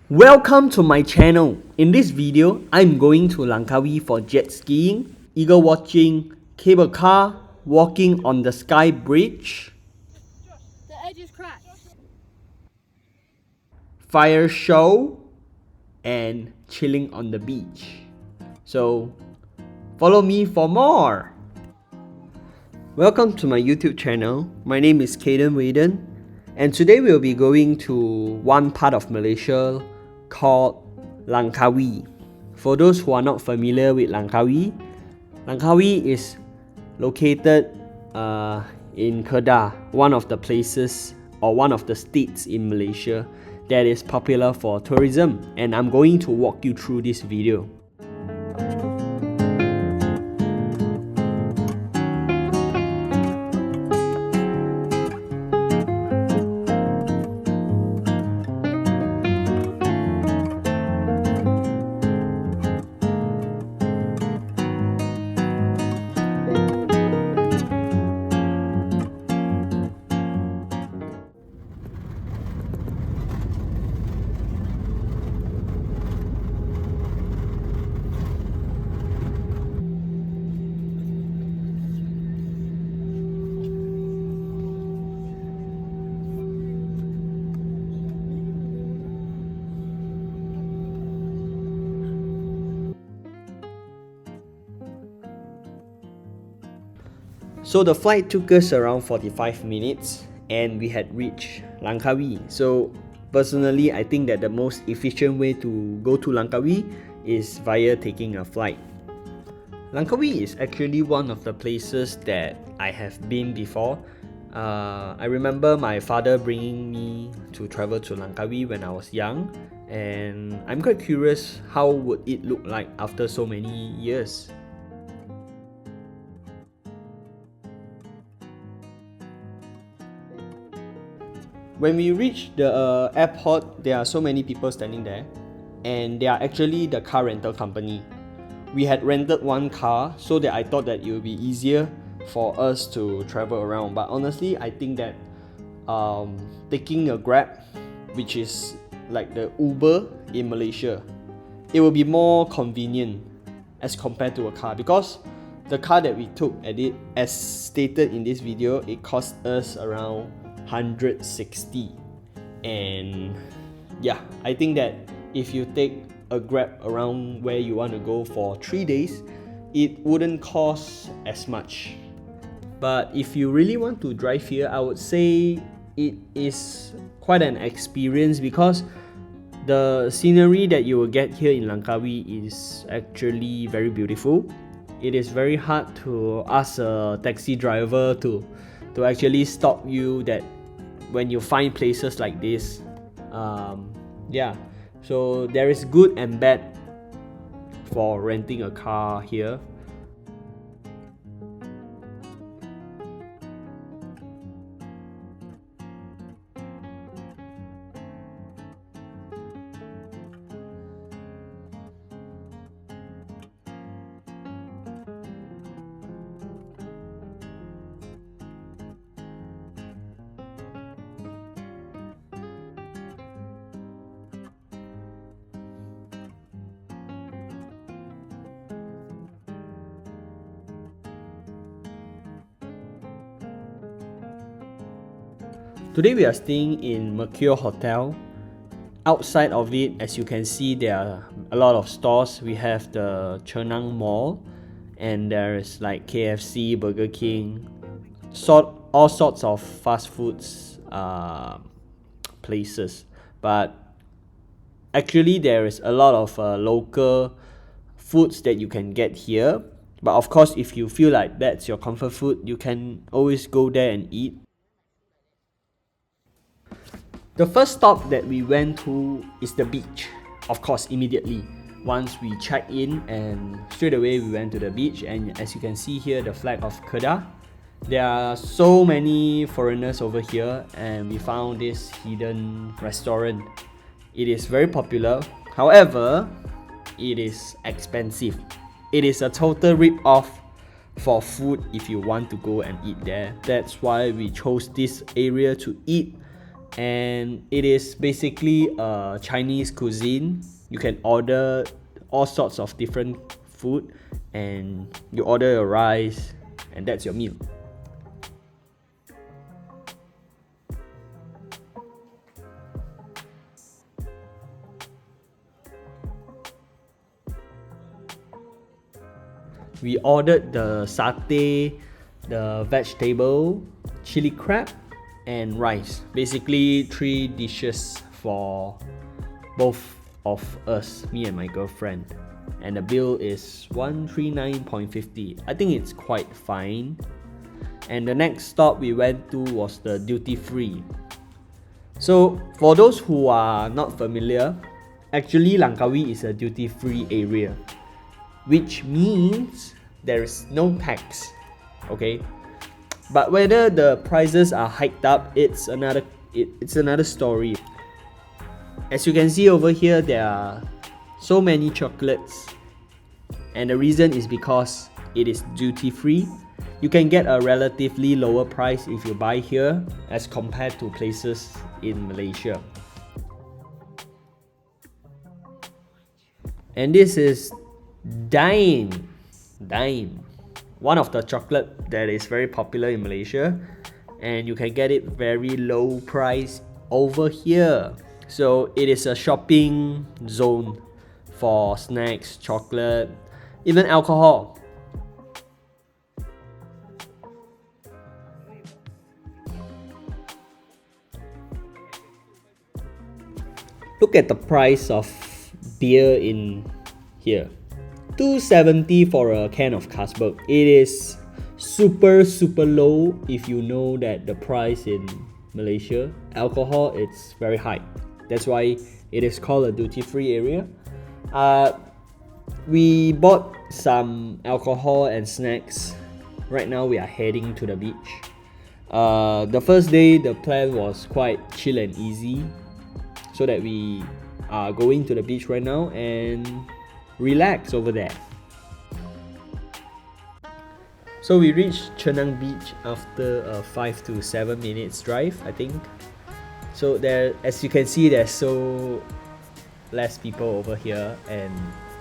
Welcome to my channel. In this video, I'm going to Langkawi for jet skiing, eagle watching, cable car, walking on the sky bridge, The edge is cracked. fire show, and chilling on the beach. So, follow me for more. Welcome to my YouTube channel. My name is Kayden Wayden, and today we'll be going to one part of Malaysia called Langkawi. For those who are not familiar with Langkawi, Langkawi is located in Kedah, one of the places or one of the states in Malaysia that is popular for tourism, and I'm going to walk you through this video. So the flight took us around 45 minutes and we had reached Langkawi. So personally, I think that the most efficient way to go to Langkawi is via taking a flight. Langkawi is actually one of the places that I have been before. I remember my father bringing me to travel to Langkawi when I was young, and I'm quite curious how would it look like after so many years. When we reached the airport, there are so many people standing there, and they are actually the car rental company. We had rented one car so that I thought that it would be easier for us to travel around. But honestly, I think that taking a Grab, which is like the Uber in Malaysia, it will be more convenient as compared to a car, because the car that we took at it, as stated in this video, it cost us around 160. And yeah, I think that if you take a Grab around where you want to go for 3 days, it wouldn't cost as much. But if you really want to drive here, I would say it is quite an experience, because the scenery that you will get here in Langkawi is actually very beautiful. It is very hard to ask a taxi driver to actually stop you that when you find places like this. So there is good and bad for renting a car here. Today we are staying in Mercure Hotel. Outside of it, as you can see, there are a lot of stores. We have the Chenang Mall, and there is like KFC, Burger King, all sorts of fast foods places. But actually there is a lot of local foods that you can get here. But of course, if you feel like that's your comfort food, you can always go there and eat. The first stop that we went to is the beach. Of course, immediately once we checked in, and straight away we went to the beach. And as you can see here, the flag of Kedah. There are so many foreigners over here, and we found this hidden restaurant. It is very popular. However, it is expensive. It is a total rip-off for food if you want to go and eat there. That's why we chose this area to eat and it is basically a Chinese cuisine. You can order all sorts of different food, and you order your rice, and that's your meal. We ordered the satay, the vegetable, chili crab, and rice. Basically 3 dishes for both of us, me and my girlfriend. And the bill is 139.50. I think it's quite fine. And the next stop we went to was the duty free. So for those who are not familiar, actually Langkawi is a duty free area, which means there is no tax. Okay, but whether the prices are hiked up, it's another story. As you can see over here, there are so many chocolates, and the reason is because it is duty free. You can get a relatively lower price if you buy here as compared to places in Malaysia. And this is Dime, one of the chocolate that is very popular in Malaysia, and you can get it very low price over here. So it is a shopping zone for snacks, chocolate, even alcohol. Look at the price of beer in here. 270 for a can of Carlsberg. It is super low if you know that the price in Malaysia, alcohol, it's very high. That's why it is called a duty-free area. We bought some alcohol and snacks. Right now we are heading to the beach. The first day the plan was quite chill and easy, so that we are going to the beach right now and relax over there. So we reached Chenang Beach after a 5 to 7 minutes drive, I think. So there, as you can see, there's so less people over here and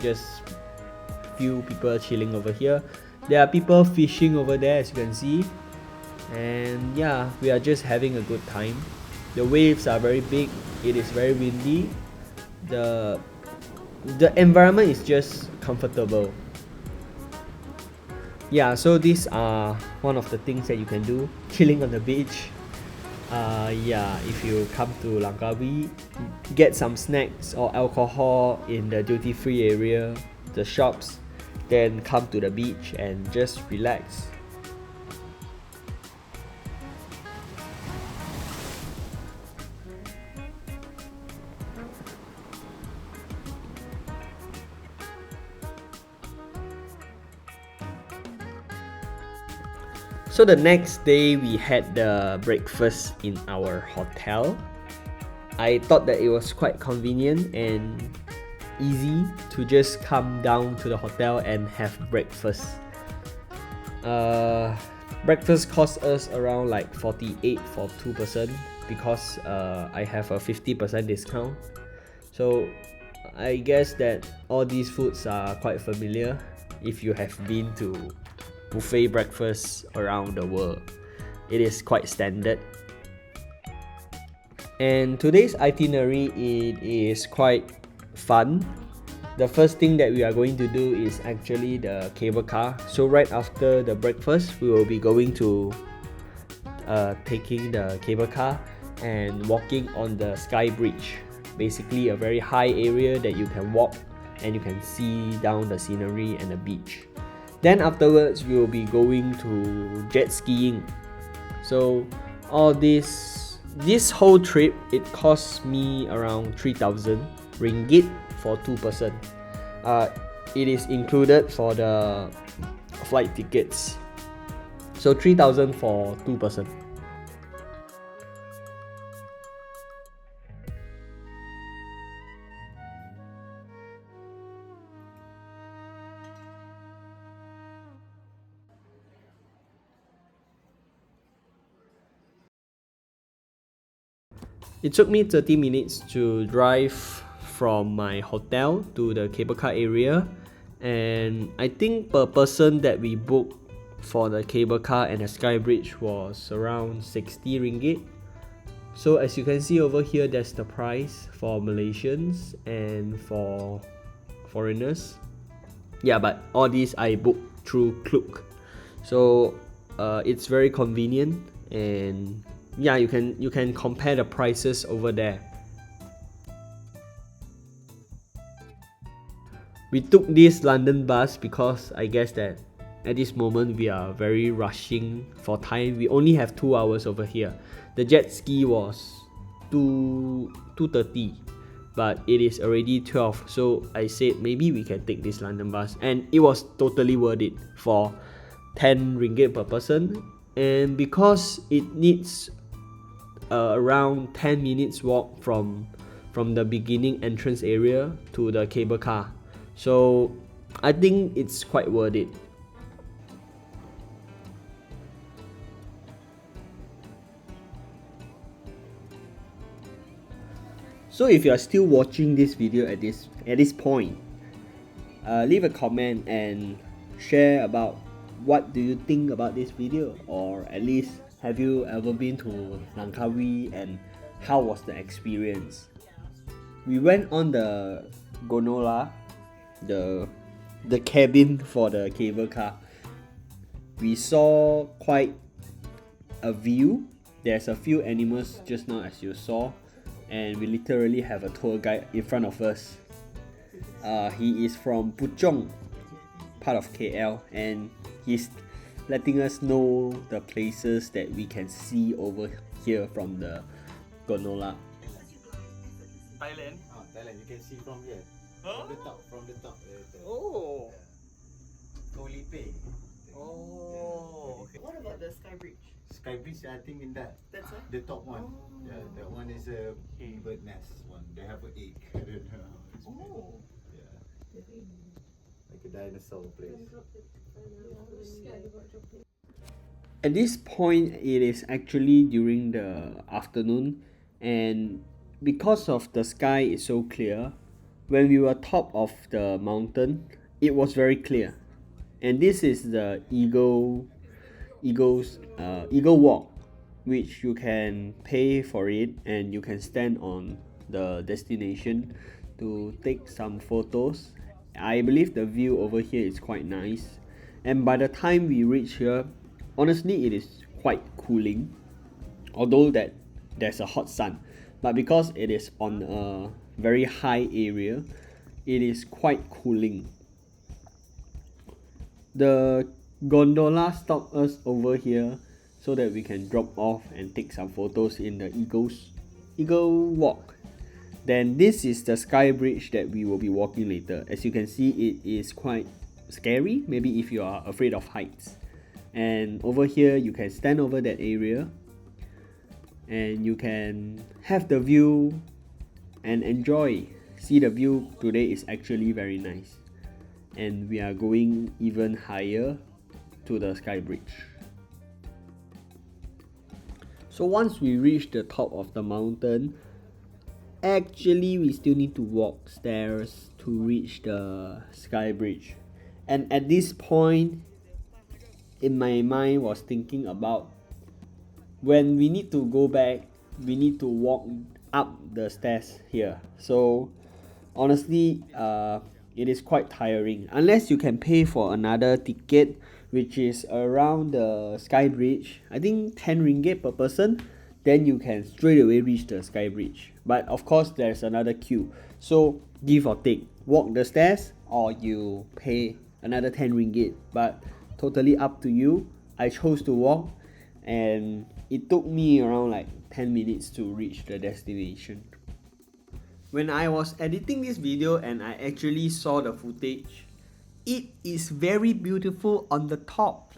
just few people chilling over here. There are people fishing over there, as you can see. And yeah, we are just having a good time. The waves are very big, it is very windy. The environment is just comfortable. Yeah, so these are one of the things that you can do, chilling on the beach. Yeah, if you come to Langkawi, get some snacks or alcohol in the duty-free area, the shops, then come to the beach and just relax. So the next day we had the breakfast in our hotel. I thought that it was quite convenient and easy to just come down to the hotel and have breakfast. Breakfast cost us around like 48 for 2 person because I have a 50% discount. So I guess that all these foods are quite familiar if you have been to buffet breakfast around the world. It is quite standard. And today's itinerary, it is quite fun. The first thing that we are going to do is actually the cable car. So right after the breakfast, we will be going to taking the cable car and walking on the sky bridge. Basically a very high area that you can walk and you can see down the scenery and the beach. Then afterwards, we will be going to jet skiing. So all this whole trip, it cost me around 3,000 ringgit for 2 person. It is included for the flight tickets. So 3,000 for 2 person. It took me 30 minutes to drive from my hotel to the cable car area, and I think per person that we booked for the cable car and the sky bridge was around 60 ringgit. So as you can see over here, that's the price for Malaysians and for foreigners. Yeah, but all these I booked through Klook, so it's very convenient, and yeah, you can compare the prices over there. We took this London bus because I guess that at this moment we are very rushing for time. We only have 2 hours over here. The jet ski was 2:30, but it is already 12, so I said maybe we can take this London bus, and it was totally worth it for 10 ringgit per person. And because it needs around 10 minutes walk from the beginning entrance area to the cable car, so I think it's quite worth it. So if you are still watching this video at this point, leave a comment and share about what do you think about this video, or at least have you ever been to Langkawi and how was the experience? We went on the gondola, the cabin for the cable car. We saw quite a view. There's a few animals just now as you saw, and we literally have a tour guide in front of us. He is from Puchong, part of KL, and he's letting us know the places that we can see over here from the gondola. Thailand? Oh, Thailand, you can see from here. Huh? From the top. Oh. Kolipay. Oh. Okay. What about the Sky Bridge? Sky Bridge, I think in that. That's it? The top one. Oh. Yeah, that one is a bird nest one. They have an egg. I don't know. It's Oh. yeah. Like a dinosaur place. At this point, it is actually during the afternoon, and because of the sky is so clear, when we were top of the mountain, it was very clear. And this is the eagle walk, which you can pay for it, and you can stand on the destination to take some photos. I believe the view over here is quite nice, and by the time we reach here, honestly it is quite cooling, although that there's a hot sun, but because it is on a very high area, it is quite cooling. The gondola stopped us over here so that we can drop off and take some photos in the eagle walk. Then this is the sky bridge that we will be walking later. As you can see, it is quite scary, maybe if you are afraid of heights. And over here you can stand over that area and you can have the view and enjoy. See, the view today is actually very nice, and we are going even higher to the sky bridge. So once we reach the top of the mountain, actually we still need to walk stairs to reach the sky bridge. And at this point, in my mind was thinking about when we need to go back, we need to walk up the stairs here. So honestly, it is quite tiring unless you can pay for another ticket, which is around the sky bridge, I think 10 ringgit per person. Then you can straight away reach the sky bridge, but of course there's another queue, so give or take, walk the stairs or you pay another 10 ringgit, but totally up to you. I chose to walk, and it took me around like 10 minutes to reach the destination. When I was editing this video and I actually saw the footage, it is very beautiful on the top.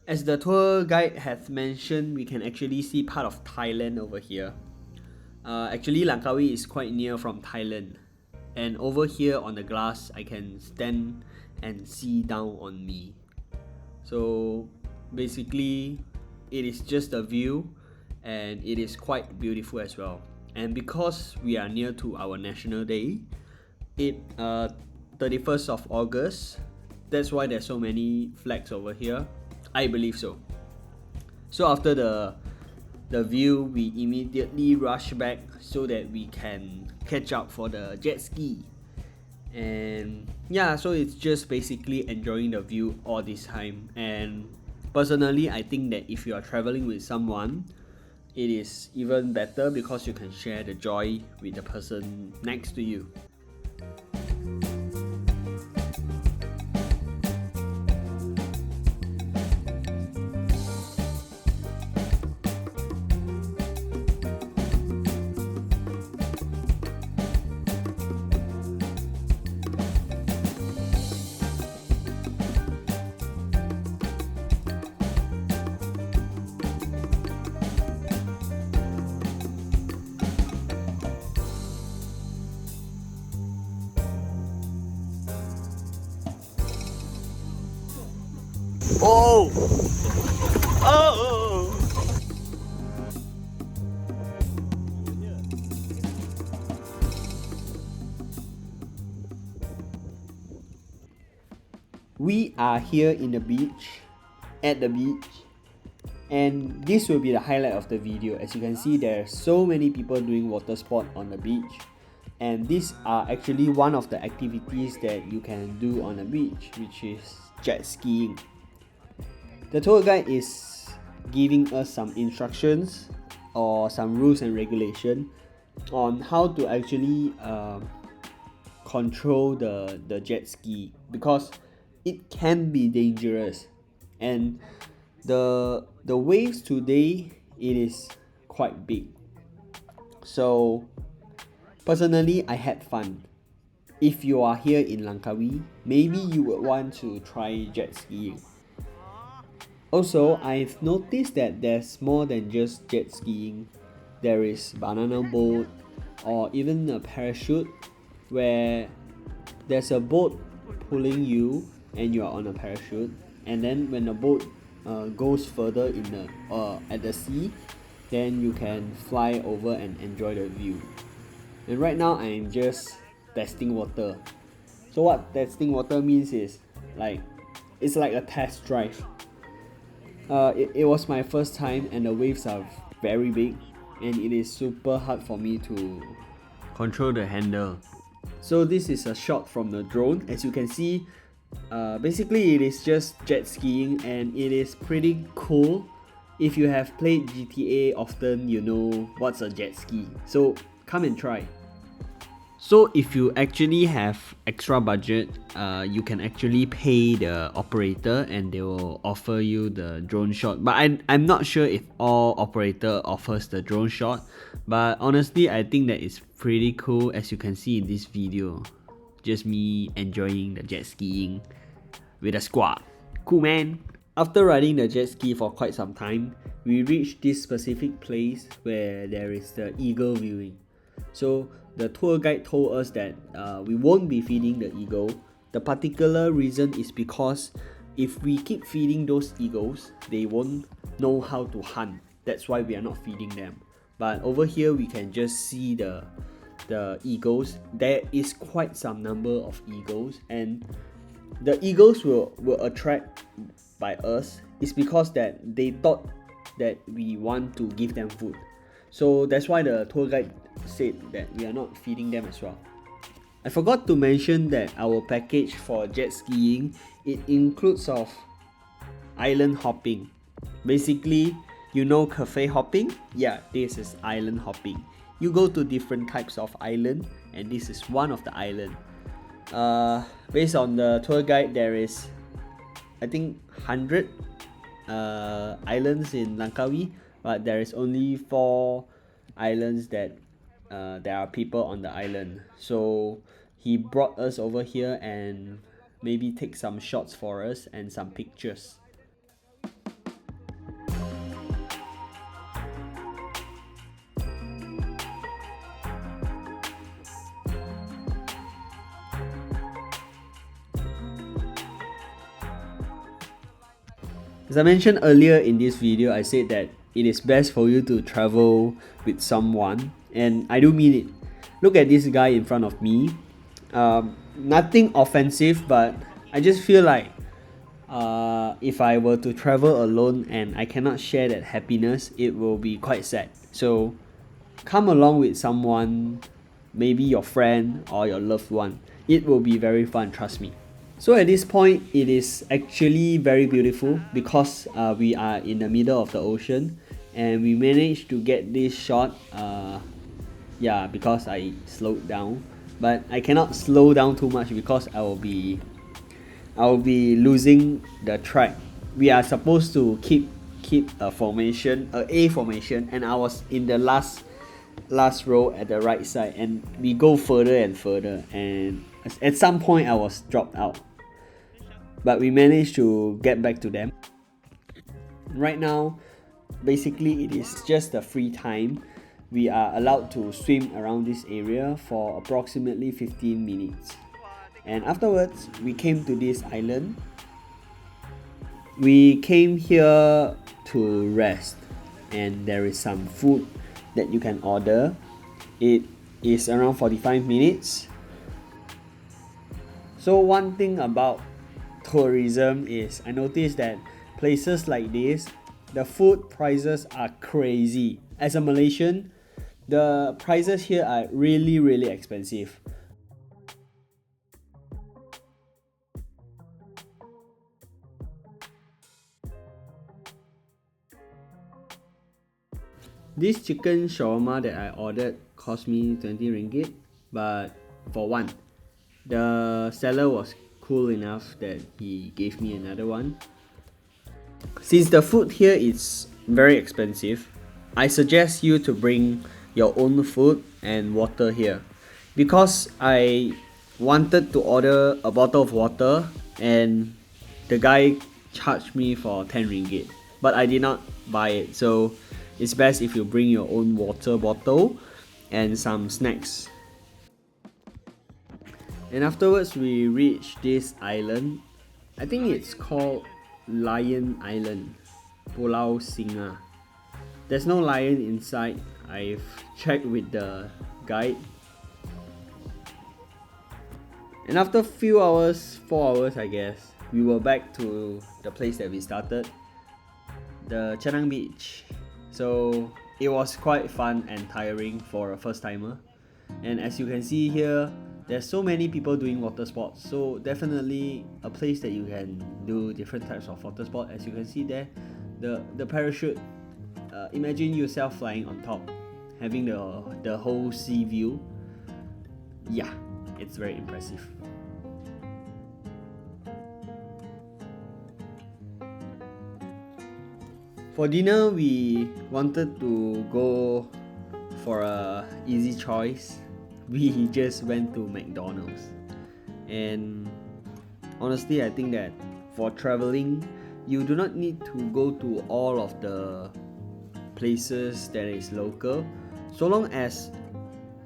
As the tour guide has mentioned, we can actually see part of Thailand over here. Actually, Langkawi is quite near from Thailand. And over here on the glass, I can stand and see down on me. So basically, it is just a view, and it is quite beautiful as well. And because we are near to our National Day, 31st of August, that's why there's so many flags over here. I believe so. So after the view, we immediately rush back so that we can catch up for the jet ski. And yeah, so it's just basically enjoying the view all this time. And personally, I think that if you are traveling with someone, it is even better because you can share the joy with the person next to you. Oh! Oh! We are here in the beach, at the beach, and this will be the highlight of the video. As you can see, there are so many people doing water sport on the beach, and these are actually one of the activities that you can do on the beach, which is jet skiing. The tour guide is giving us some instructions or some rules and regulation on how to actually control the jet ski, because it can be dangerous, and the waves today, it is quite big. So personally, I had fun. If you are here in Langkawi, maybe you would want to try jet skiing. Also, I've noticed that there's more than just jet skiing. There is banana boat or even a parachute, where there's a boat pulling you and you are on a parachute, and then when the boat goes further in the at the sea, then you can fly over and enjoy the view. And right now I'm just testing water. So what testing water means is it's like a test drive. It was my first time, and the waves are very big, and it is super hard for me to control the handle. So this is a shot from the drone. As you can see, basically it is just jet skiing, and it is pretty cool. If you have played GTA often, you know what's a jet ski. So come and try. So if you actually have extra budget, you can actually pay the operator and they will offer you the drone shot. But I'm not sure if all operator offers the drone shot. But honestly, I think that it's pretty cool, as you can see in this video. Just me enjoying the jet skiing with a squad. Cool, man. After riding the jet ski for quite some time, we reached this specific place where there is the eagle viewing. So the tour guide told us that we won't be feeding the eagle. The particular reason is because if we keep feeding those eagles, they won't know how to hunt. That's why we are not feeding them. But over here, we can just see the eagles. There is quite some number of eagles, and the eagles will attract by us. It's because that they thought that we want to give them food. So that's why the tour guide said that we are not feeding them as well. I forgot to mention that our package for jet skiing, it includes of island hopping. Basically, you know cafe hopping? Yeah, this is island hopping. You go to different types of island, and this is one of the island. Based on the tour guide, there is, I think, 100 islands in Langkawi, but there is only 4 islands that there are people on the island. So he brought us over here and maybe take some shots for us and some pictures. As I mentioned earlier in this video, I said that it is best for you to travel with someone, and I do mean it. Look at this guy in front of me. Nothing offensive, but I just feel like if I were to travel alone and I cannot share that happiness, it will be quite sad. So come along with someone, maybe your friend or your loved one. It will be very fun, trust me. So at this point, it is actually very beautiful because we are in the middle of the ocean and we managed to get this shot. Yeah, because I slowed down, but I cannot slow down too much because I will be losing the track. We are supposed to keep a formation, A formation, and I was in the last row at the right side, and we go further and further, and at some point I was dropped out, but we managed to get back to them. Right now, basically it is just a free time. We are allowed to swim around this area for approximately 15 minutes. And afterwards, we came to this island. We came here to rest, and there is some food that you can order. It is around 45 minutes. So one thing about tourism is I noticed that places like this, the food prices are crazy. As a Malaysian, the prices here are really expensive. This chicken shawarma that I ordered cost me 20 ringgit, but for one, the seller was cool enough that he gave me another one. Since the food here is very expensive, I suggest you to bring your own food and water here, because I wanted to order a bottle of water and the guy charged me for 10 ringgit, but I did not buy it. So it's best if you bring your own water bottle and some snacks. And afterwards we reached this island. I think it's called Lion Island, Pulau Singa. There's no lion inside. I've checked with the guide. And after a few hours, 4 hours I guess, we were back to the place that we started, the Chanang Beach. So it was quite fun and tiring for a first timer. And as you can see here, there's so many people doing water sports, so definitely a place that you can do different types of water sport. As you can see there, the parachute, imagine yourself flying on top, having the whole sea view. Yeah, it's very impressive. For dinner, we wanted to go for a easy choice. We just went to McDonald's. And honestly, I think that for traveling, you do not need to go to all of the places that is local, so long as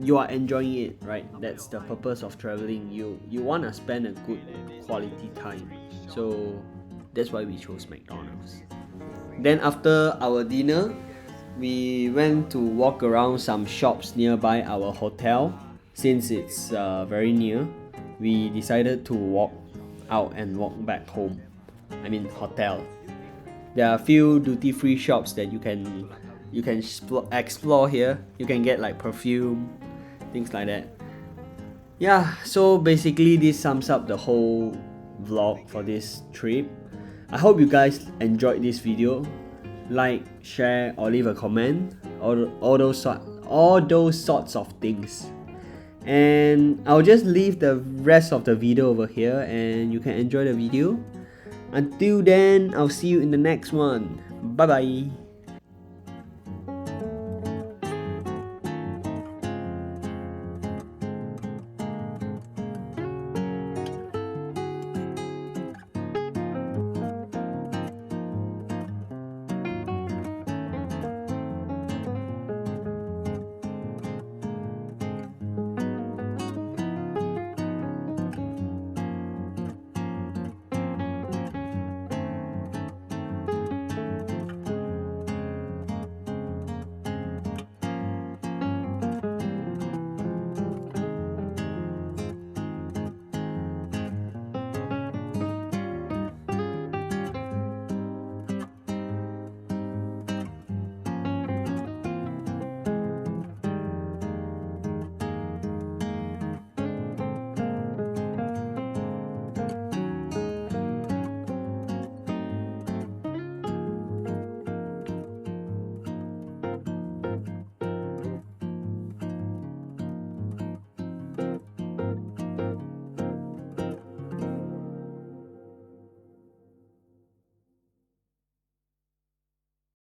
you are enjoying it, right? That's the purpose of traveling. You want to spend a good quality time, so that's why we chose McDonald's. Then after our dinner, we went to walk around some shops nearby our hotel. Since it's very near, we decided to walk out and walk back home. I mean hotel. There are a few duty-free shops that you can explore here. You can get like perfume, things like that. Yeah, so basically this sums up the whole vlog for this trip. I hope you guys enjoyed this video. Like, share, or leave a comment. All those sorts of things. And I'll just leave the rest of the video over here and you can enjoy the video. Until then, I'll see you in the next one. Bye bye.